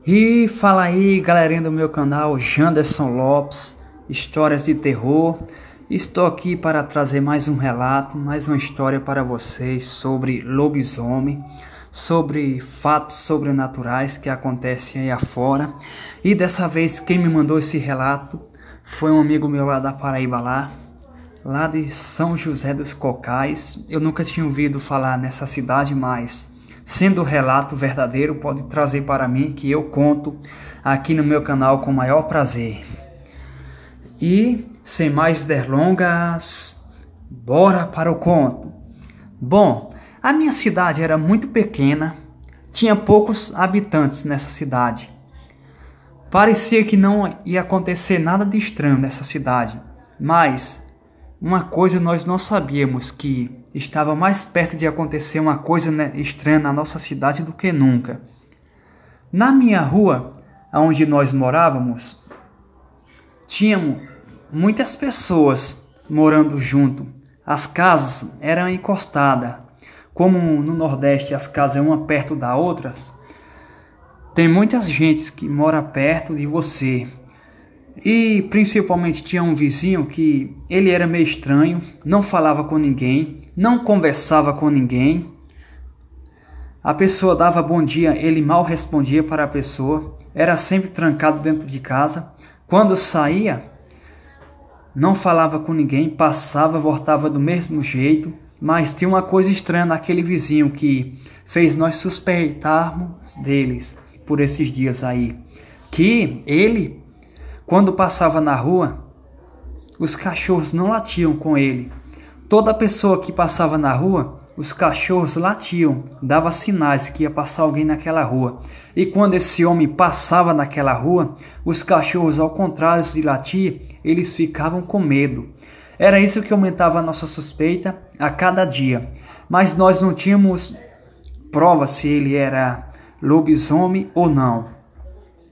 E fala aí, galerinha do meu canal, Janderson Lopes, Histórias de Terror. Estou aqui para trazer mais um relato, mais uma história para vocês sobre lobisomem, sobre fatos sobrenaturais que acontecem aí afora. E dessa vez quem me mandou esse relato foi um amigo meu lá da Paraíba, lá de São José dos Cocais. Eu nunca tinha ouvido falar nessa cidade, mas sendo relato verdadeiro, pode trazer para mim que eu conto aqui no meu canal com o maior prazer. E sem mais delongas, bora para o conto. Bom, a minha cidade era muito pequena, tinha poucos habitantes nessa cidade. Parecia que não ia acontecer nada de estranho nessa cidade, mas uma coisa nós não sabíamos, que estava mais perto de acontecer uma coisa estranha na nossa cidade do que nunca. Na minha rua, onde nós morávamos, tinham muitas pessoas morando junto. As casas eram encostadas. Como no Nordeste as casas uma perto da outras, tem muitas gente que mora perto de você. E principalmente tinha um vizinho que ele era meio estranho, não falava com ninguém, não conversava com ninguém. A pessoa dava bom dia, ele mal respondia para a pessoa, era sempre trancado dentro de casa. Quando saía, não falava com ninguém, passava, voltava do mesmo jeito. Mas tinha uma coisa estranha naquele vizinho que fez nós suspeitarmos deles por esses dias aí, que ele, quando passava na rua, os cachorros não latiam com ele. Toda pessoa que passava na rua, os cachorros latiam, dava sinais que ia passar alguém naquela rua. E quando esse homem passava naquela rua, os cachorros, ao contrário de latir, eles ficavam com medo. Era isso que aumentava a nossa suspeita a cada dia. Mas nós não tínhamos prova se ele era lobisomem ou não.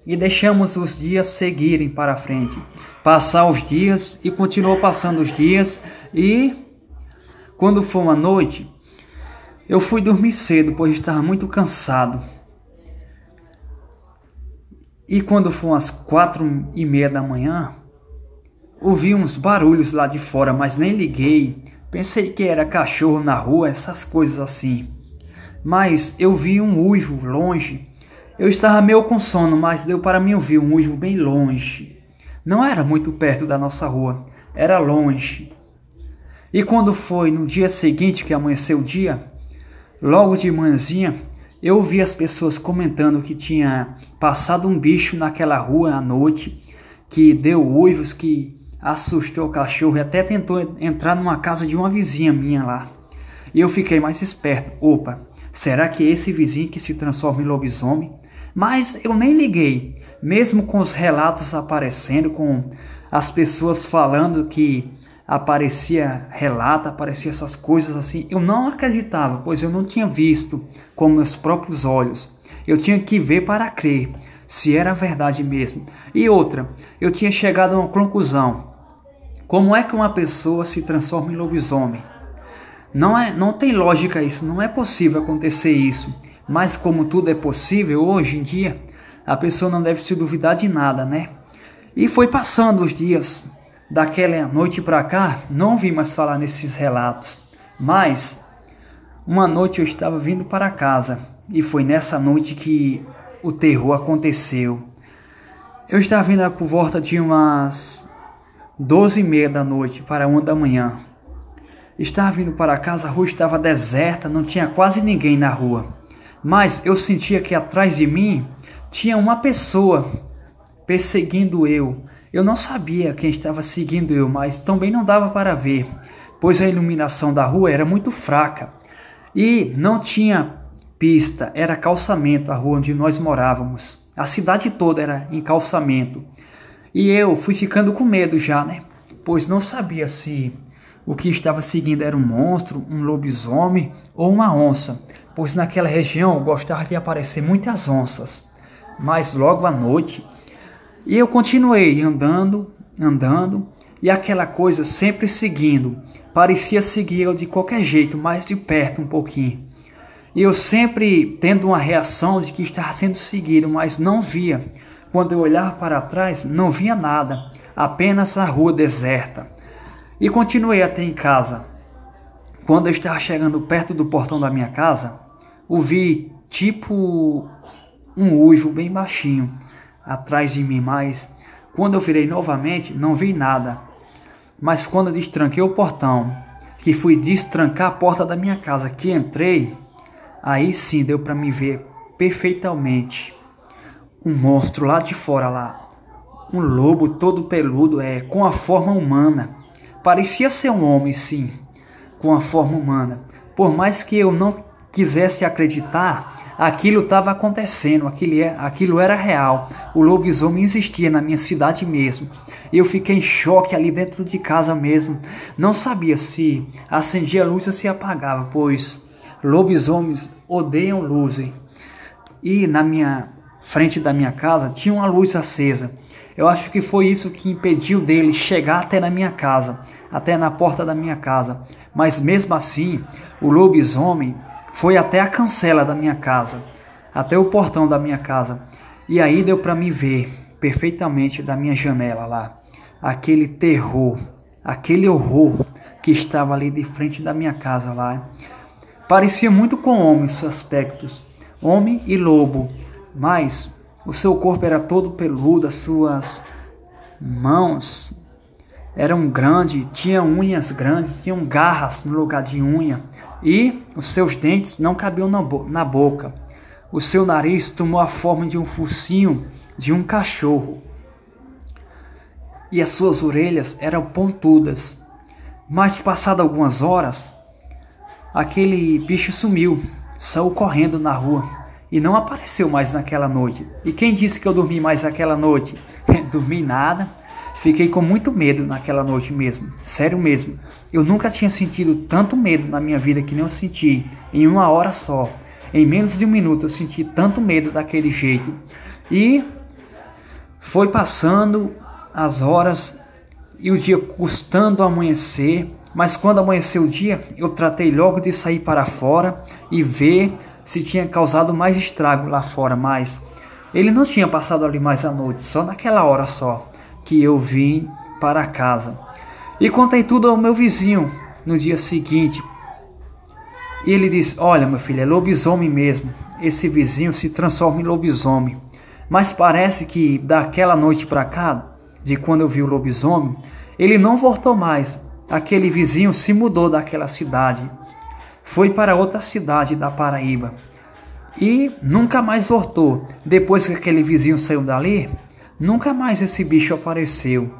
E deixamos os dias seguirem para frente. Passar os dias e continuou passando os dias. E quando foi uma noite, eu fui dormir cedo, pois estava muito cansado. E quando foi umas 4:30 da manhã, ouvi uns barulhos lá de fora, mas nem liguei. Pensei que era cachorro na rua, essas coisas assim. Mas eu vi um uivo longe. Eu estava meio com sono, mas deu para mim ouvir um uivo bem longe. Não era muito perto da nossa rua, era longe. E quando foi no dia seguinte que amanheceu o dia, logo de manhãzinha, eu ouvi as pessoas comentando que tinha passado um bicho naquela rua à noite, que deu uivos, que assustou o cachorro e até tentou entrar numa casa de uma vizinha minha lá. E eu fiquei mais esperto. Opa, será que é esse vizinho que se transforma em lobisomem? Mas eu nem liguei, mesmo com os relatos aparecendo, com as pessoas falando que aparecia relato, aparecia essas coisas assim. Eu não acreditava, pois eu não tinha visto com meus próprios olhos. Eu tinha que ver para crer, se era verdade mesmo. E outra, eu tinha chegado a uma conclusão. Como é que uma pessoa se transforma em lobisomem? Não tem lógica isso, não é possível acontecer isso. Mas como tudo é possível hoje em dia, a pessoa não deve se duvidar de nada, né? E foi passando os dias. Daquela noite para cá, não ouvi mais falar nesses relatos. Mas uma noite eu estava vindo para casa e foi nessa noite que o terror aconteceu. Eu estava vindo por volta de umas 12:30 da noite para 1 da manhã. Estava vindo para casa, a rua estava deserta, não tinha quase ninguém na rua. Mas eu sentia que atrás de mim tinha uma pessoa perseguindo eu. Eu não sabia quem estava seguindo eu, mas também não dava para ver, pois a iluminação da rua era muito fraca. E não tinha pista, era calçamento a rua onde nós morávamos. A cidade toda era em calçamento. E eu fui ficando com medo já, né? Pois não sabia se o que estava seguindo era um monstro, um lobisomem ou uma onça, pois naquela região gostava de aparecer muitas onças. Mas logo à noite, e eu continuei andando, e aquela coisa sempre seguindo. Parecia seguir eu de qualquer jeito, mais de perto um pouquinho. E eu sempre tendo uma reação de que estava sendo seguido, mas não via. Quando eu olhava para trás, não via nada, apenas a rua deserta. E continuei até em casa. Quando eu estava chegando perto do portão da minha casa, ouvi tipo um uivo bem baixinho atrás de mim, mas quando eu virei novamente, não vi nada. Mas quando eu destranquei o portão, que fui destrancar a porta da minha casa, que entrei, aí sim deu para me ver perfeitamente um monstro lá de fora lá, um lobo todo peludo, com a forma humana. Parecia ser um homem, sim, com a forma humana. Por mais que eu não quisesse acreditar, aquilo estava acontecendo, aquilo era real. O lobisomem existia na minha cidade mesmo. Eu fiquei em choque ali dentro de casa mesmo. Não sabia se acendia a luz ou se apagava, pois lobisomens odeiam luz. E na minha frente da minha casa tinha uma luz acesa. Eu acho que foi isso que impediu dele chegar até na minha casa, até na porta da minha casa. Mas mesmo assim, o lobisomem foi até a cancela da minha casa, até o portão da minha casa. E aí deu para me ver perfeitamente da minha janela lá, aquele terror, aquele horror que estava ali de frente da minha casa lá. Parecia muito com homem seus aspectos, homem e lobo, mas o seu corpo era todo peludo, as suas mãos eram grandes, tinham unhas grandes, tinham garras no lugar de unha, e os seus dentes não cabiam na boca. O seu nariz tomou a forma de um focinho de um cachorro, e as suas orelhas eram pontudas. Mas passado algumas horas, aquele bicho sumiu, saiu correndo na rua e não apareceu mais naquela noite. E quem disse que eu dormi mais aquela noite? Dormi nada. Fiquei com muito medo naquela noite mesmo, sério mesmo. Eu nunca tinha sentido tanto medo na minha vida que nem eu senti em uma hora só. Em menos de um minuto eu senti tanto medo daquele jeito. E foi passando as horas e o dia custando amanhecer. Mas quando amanheceu o dia, eu tratei logo de sair para fora e ver se tinha causado mais estrago lá fora. Mas ele não tinha passado ali mais a noite, só naquela hora só que eu vim para casa. E contei tudo ao meu vizinho no dia seguinte. E ele disse: olha, meu filho, é lobisomem mesmo. Esse vizinho se transforma em lobisomem. Mas parece que daquela noite para cá, de quando eu vi o lobisomem, ele não voltou mais. Aquele vizinho se mudou daquela cidade. Foi para outra cidade da Paraíba. E nunca mais voltou. Depois que aquele vizinho saiu dali, nunca mais esse bicho apareceu.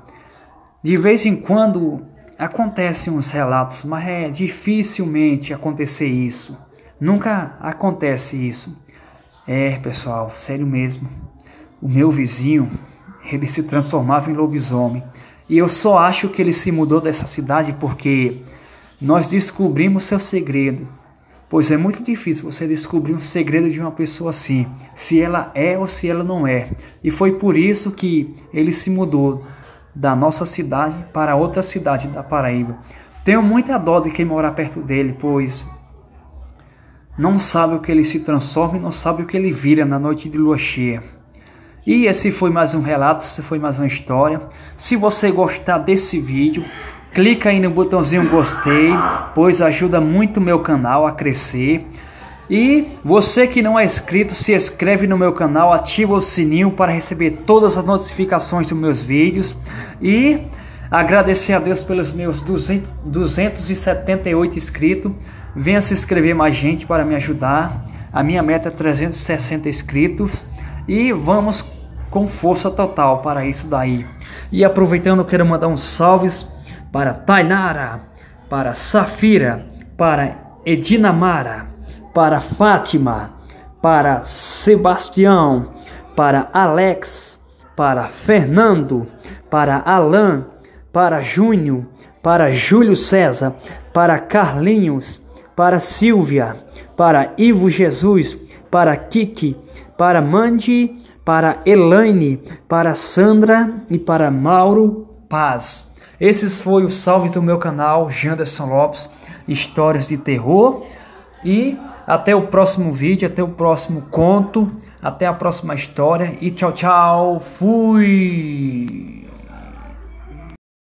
De vez em quando acontecem uns relatos, mas dificilmente acontecer isso. Nunca acontece isso. Pessoal, sério mesmo. O meu vizinho, ele se transformava em lobisomem. E eu só acho que ele se mudou dessa cidade porque nós descobrimos seu segredo. Pois é muito difícil você descobrir um segredo de uma pessoa assim, se ela é ou se ela não é. E foi por isso que ele se mudou da nossa cidade para outra cidade da Paraíba. Tenho muita dó de quem mora perto dele, pois não sabe o que ele se transforma e não sabe o que ele vira na noite de lua cheia. E esse foi mais um relato, essa foi mais uma história. Se você gostar desse vídeo, clica aí no botãozinho gostei, pois ajuda muito o meu canal a crescer. E você que não é inscrito, se inscreve no meu canal, ativa o sininho para receber todas as notificações dos meus vídeos. E agradecer a Deus pelos meus 278 inscritos. Venha se inscrever mais gente para me ajudar. A minha meta é 360 inscritos. E vamos com força total para isso daí. E aproveitando, eu quero mandar uns salves para Tainara, para Safira, para Edinamara, para Fátima, para Sebastião, para Alex, para Fernando, para Alan, para Júnior, para Júlio César, para Carlinhos, para Silvia, para Ivo Jesus, para Kiki, para Mandy, para Elaine, para Sandra e para Mauro Paz. Esses foram os salves do meu canal Janderson Lopes, histórias de terror. E Até o próximo vídeo, até o próximo conto, até a próxima história e tchau, tchau. Fui!